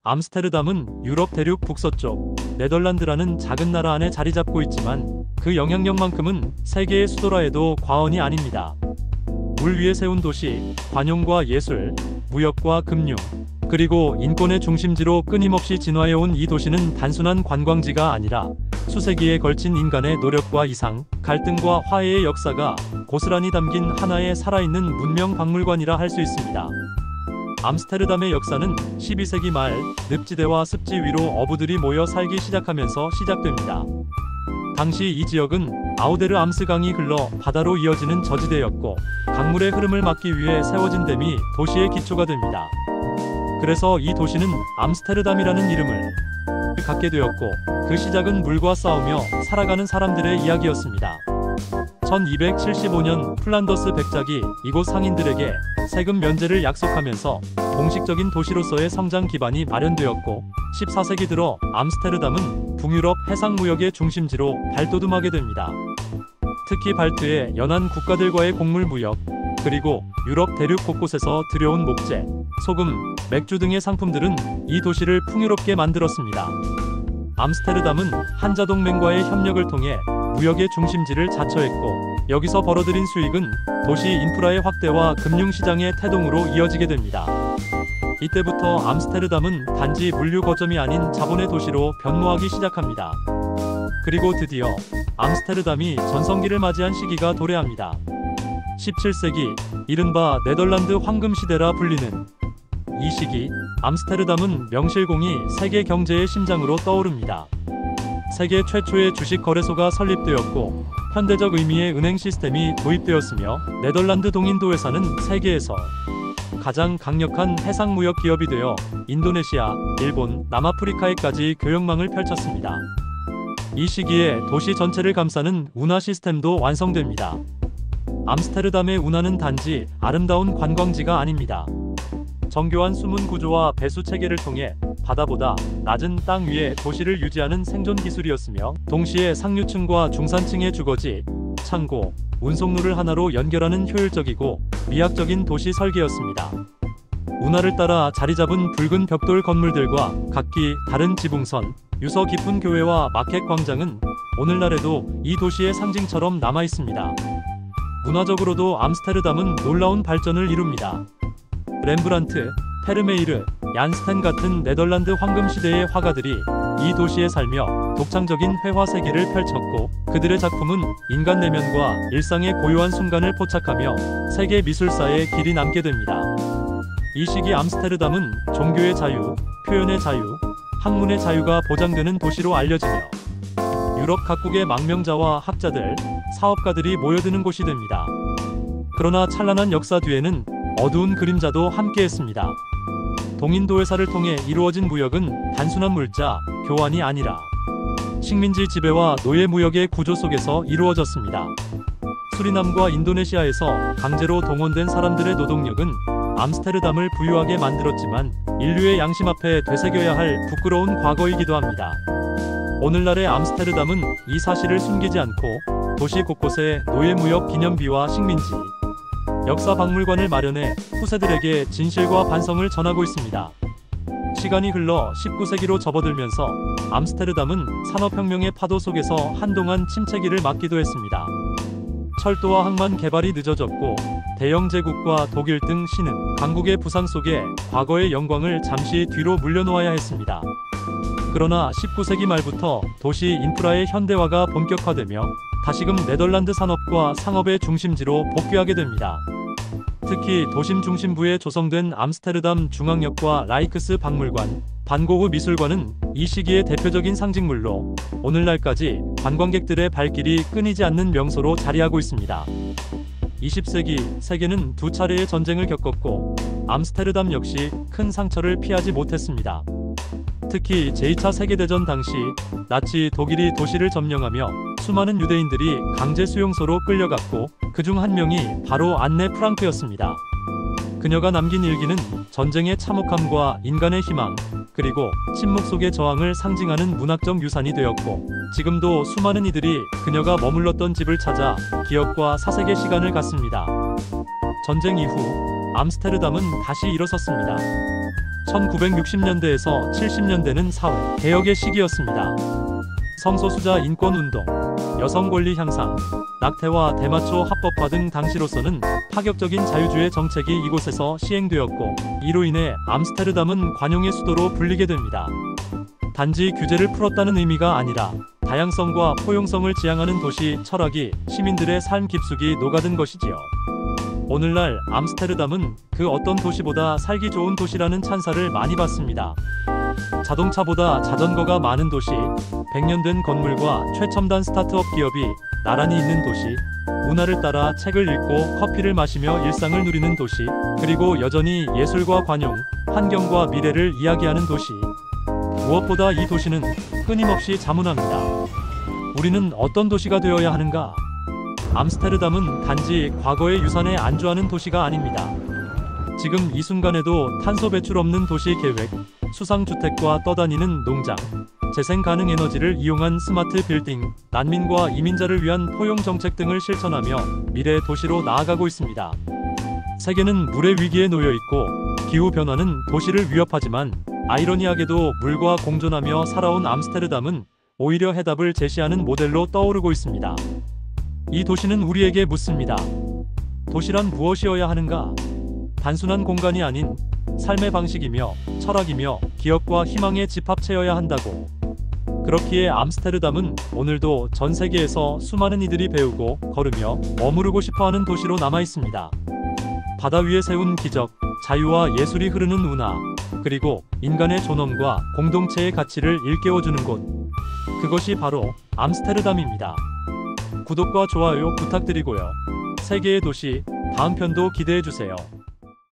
암스테르담은 유럽 대륙 북서쪽 네덜란드라는 작은 나라 안에 자리 잡고 있지만 그 영향력만큼은 세계의 수도라 해도 과언이 아닙니다. 물 위에 세운 도시, 관용과 예술, 무역과 금융, 그리고 인권의 중심지로 끊임없이 진화해온 이 도시는 단순한 관광지가 아니라 수세기에 걸친 인간의 노력과 이상, 갈등과 화해의 역사가 고스란히 담긴 하나의 살아있는 문명 박물관이라 할 수 있습니다. 암스테르담의 역사는 12세기 말 늪지대와 습지 위로 어부들이 모여 살기 시작하면서 시작됩니다. 당시 이 지역은 아우데르 암스강이 흘러 바다로 이어지는 저지대였고 강물의 흐름을 막기 위해 세워진 댐이 도시의 기초가 됩니다. 그래서 이 도시는 암스테르담이라는 이름을 갖게 되었고 그 시작은 물과 싸우며 살아가는 사람들의 이야기였습니다. 1275년 플란더스 백작이 이곳 상인들에게 세금 면제를 약속하면서 공식적인 도시로서의 성장 기반이 마련되었고 14세기 들어 암스테르담은 북유럽 해상무역의 중심지로 발돋움하게 됩니다. 특히 발트의 연안 국가들과의 곡물 무역, 그리고 유럽 대륙 곳곳에서 들여온 목재, 소금, 맥주 등의 상품들은 이 도시를 풍요롭게 만들었습니다. 암스테르담은 한자동맹과의 협력을 통해 무역의 중심지를 자처했고 여기서 벌어들인 수익은 도시 인프라의 확대와 금융시장의 태동으로 이어지게 됩니다. 이때부터 암스테르담은 단지 물류 거점이 아닌 자본의 도시로 변모하기 시작합니다. 그리고 드디어 암스테르담이 전성기를 맞이한 시기가 도래합니다. 17세기, 이른바 네덜란드 황금시대라 불리는 이 시기, 암스테르담은 명실공히 세계 경제의 심장으로 떠오릅니다. 세계 최초의 주식 거래소가 설립되었고 현대적 의미의 은행 시스템이 도입되었으며 네덜란드 동인도 회사는 세계에서 가장 강력한 해상무역 기업이 되어 인도네시아, 일본, 남아프리카에까지 교역망을 펼쳤습니다. 이 시기에 도시 전체를 감싸는 운하 시스템도 완성됩니다. 암스테르담의 운하는 단지 아름다운 관광지가 아닙니다. 정교한 수문 구조와 배수 체계를 통해 바다보다 낮은 땅 위에 도시를 유지하는 생존 기술이었으며 동시에 상류층과 중산층의 주거지, 창고, 운송로를 하나로 연결하는 효율적이고 미학적인 도시 설계였습니다. 운하를 따라 자리 잡은 붉은 벽돌 건물들과 각기 다른 지붕선, 유서 깊은 교회와 마켓 광장은 오늘날에도 이 도시의 상징처럼 남아 있습니다. 문화적으로도 암스테르담은 놀라운 발전을 이룹니다. 렘브란트, 페르메이르, 얀스텐 같은 네덜란드 황금시대의 화가들이 이 도시에 살며 독창적인 회화 세계를 펼쳤고 그들의 작품은 인간 내면과 일상의 고요한 순간을 포착하며 세계 미술사에 길이 남게 됩니다. 이 시기 암스테르담은 종교의 자유, 표현의 자유, 학문의 자유가 보장되는 도시로 알려지며 유럽 각국의 망명자와 학자들, 사업가들이 모여드는 곳이 됩니다. 그러나 찬란한 역사 뒤에는 어두운 그림자도 함께했습니다. 동인도 회사를 통해 이루어진 무역은 단순한 물자 교환이 아니라 식민지 지배와 노예 무역의 구조 속에서 이루어졌습니다. 수리남과 인도네시아에서 강제로 동원된 사람들의 노동력은 암스테르담을 부유하게 만들었지만 인류의 양심 앞에 되새겨야 할 부끄러운 과거이기도 합니다. 오늘날의 암스테르담은 이 사실을 숨기지 않고 도시 곳곳에 노예 무역 기념비와 식민지, 역사 박물관을 마련해 후세들에게 진실과 반성을 전하고 있습니다. 시간이 흘러 19세기로 접어들면서 암스테르담은 산업혁명의 파도 속에서 한동안 침체기를 맞기도 했습니다. 철도와 항만 개발이 늦어졌고 대영 제국과 독일 등 신흥 강국의 부상 속에 과거의 영광을 잠시 뒤로 물려놓아야 했습니다. 그러나 19세기 말부터 도시 인프라의 현대화가 본격화되며 다시금 네덜란드 산업과 상업의 중심지로 복귀하게 됩니다. 특히 도심 중심부에 조성된 암스테르담 중앙역과 라이크스 박물관, 반고흐 미술관은 이 시기의 대표적인 상징물로 오늘날까지 관광객들의 발길이 끊이지 않는 명소로 자리하고 있습니다. 20세기 세계는 두 차례의 전쟁을 겪었고 암스테르담 역시 큰 상처를 피하지 못했습니다. 특히 제2차 세계대전 당시 나치 독일이 도시를 점령하며 수많은 유대인들이 강제 수용소로 끌려갔고 그중 한 명이 바로 안네 프랑크였습니다. 그녀가 남긴 일기는 전쟁의 참혹함과 인간의 희망, 그리고 침묵 속의 저항을 상징하는 문학적 유산이 되었고 지금도 수많은 이들이 그녀가 머물렀던 집을 찾아 기억과 사색의 시간을 갖습니다. 전쟁 이후 암스테르담은 다시 일어섰습니다. 1960년대에서 70년대는 사회 개혁의 시기였습니다. 성소수자 인권운동, 여성 권리 향상, 낙태와 대마초 합법화 등 당시로서는 파격적인 자유주의 정책이 이곳에서 시행되었고, 이로 인해 암스테르담은 관용의 수도로 불리게 됩니다. 단지 규제를 풀었다는 의미가 아니라 다양성과 포용성을 지향하는 도시 철학이 시민들의 삶 깊숙이 녹아든 것이지요. 오늘날 암스테르담은 그 어떤 도시보다 살기 좋은 도시라는 찬사를 많이 받습니다. 자동차보다 자전거가 많은 도시, 100년 된 건물과 최첨단 스타트업 기업이 나란히 있는 도시, 문화를 따라 책을 읽고 커피를 마시며 일상을 누리는 도시, 그리고 여전히 예술과 관용, 환경과 미래를 이야기하는 도시. 무엇보다 이 도시는 끊임없이 자문합니다. 우리는 어떤 도시가 되어야 하는가? 암스테르담은 단지 과거의 유산에 안주하는 도시가 아닙니다. 지금 이 순간에도 탄소 배출 없는 도시 계획, 수상주택과 떠다니는 농장, 재생 가능 에너지를 이용한 스마트 빌딩, 난민과 이민자를 위한 포용 정책 등을 실천하며 미래 도시로 나아가고 있습니다. 세계는 물의 위기에 놓여 있고 기후 변화는 도시를 위협하지만, 아이러니하게도 물과 공존하며 살아온 암스테르담은 오히려 해답을 제시하는 모델로 떠오르고 있습니다. 이 도시는 우리에게 묻습니다. 도시란 무엇이어야 하는가? 단순한 공간이 아닌 삶의 방식이며 철학이며 기업과 희망의 집합체여야 한다고. 그렇기에 암스테르담은 오늘도 전 세계에서 수많은 이들이 배우고 걸으며 머무르고 싶어하는 도시로 남아 있습니다. 바다 위에 세운 기적, 자유와 예술이 흐르는 운하, 그리고 인간의 존엄과 공동체의 가치를 일깨워주는 곳. 그것이 바로 암스테르담입니다. 구독과 좋아요 부탁드리고요. 세계의 도시, 다음 편도 기대해주세요.